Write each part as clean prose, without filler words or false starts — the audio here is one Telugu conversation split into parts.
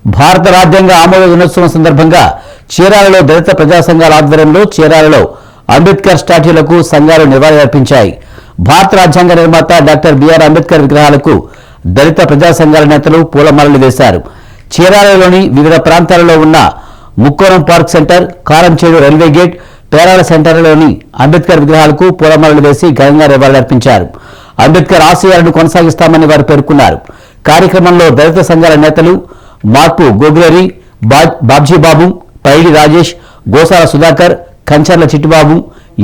భారత రాజ్యాంగ ఆమోద దినోత్సవం సందర్భంగా చీరాలలో దళిత ప్రజా సంఘాల ఆధ్వర్యంలో చీరాలలో అంబేద్కర్ స్టాట్యూలకు సంఘాలు నివాళులర్పించాయి. భారత రాజ్యాంగ నిర్మాత డాక్టర్ బిఆర్ అంబేద్కర్ విగ్రహాలకు దళిత ప్రజా సంఘాల నేతలు పూలమాలలు వేశారు. చీరాలలోని వివిధ ప్రాంతాలలో ఉన్న Mukkonam park centre, Karamchedu railway gate, Perala సెంటర్లోని అంబేద్కర్ విగ్రహాలకు పూలమాలలు వేసి ఘనంగా నివాళులర్పించారు. అంబేద్కర్ ఆశయాలను కొనసాగిస్తామని వారు పేర్కొన్నారు. కార్యక్రమంలో దళిత సంఘాల నేతలు మార్పు గోగులేరి, బాబ్జీబాబు, పైడి రాజేష్, గోసాల సుధాకర్, కంచర్ల చిట్టిబాబు,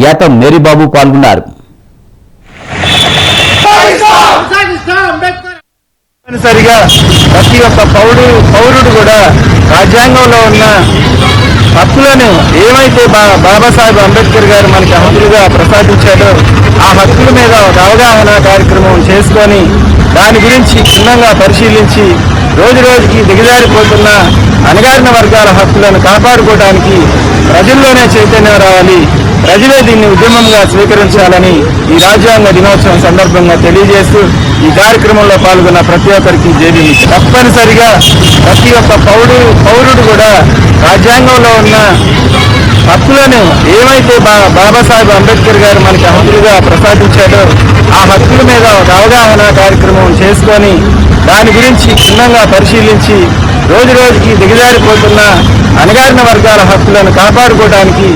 యాతం మేరీబాబు పాల్గొన్నారు. తప్పనిసరిగా ప్రతి ఒక్క పౌరుడు కూడా రాజ్యాంగంలో ఉన్న హక్కులను ఏమైతే బాబాసాహెబ్ అంబేద్కర్ గారు మనకి హక్కులుగా ప్రసాదించాడో ఆ హక్కుల మీద ఒక అవగాహన కార్యక్రమం చేసుకొని దాని గురించి క్షుణ్ణంగా పరిశీలించి రోజు రోజుకి దిగజారిపోతున్న అణగారిన వర్గాల హక్కులను కాపాడుకోవడానికి ప్రజల్లోనే చైతన్యం రావాలి, ప్రజలే దీన్ని ఉద్యమంగా స్వీకరించాలని ఈ రాజ్యాంగ దినోత్సవం సందర్భంగా తెలియజేస్తూ ఈ కార్యక్రమంలో పాల్గొన్న ప్రతి ఒక్కరికి జేబీ. తప్పనిసరిగా ప్రతి ఒక్క పౌరుడు కూడా రాజ్యాంగంలో ఉన్న హక్కులను ఏమైతే బాబాసాహెబ్ అంబేద్కర్ గారు మనకి హక్కులుగా ప్రసాదించాడో ఆ హక్కుల మీద ఒక అవగాహన కార్యక్రమం చేసుకొని దాని గురించి క్షుణ్ణంగా పరిశీలించి రోజు రోజుకి దిగజారిపోతున్న అణగారిన వర్గాల హక్కులను కాపాడుకోవడానికి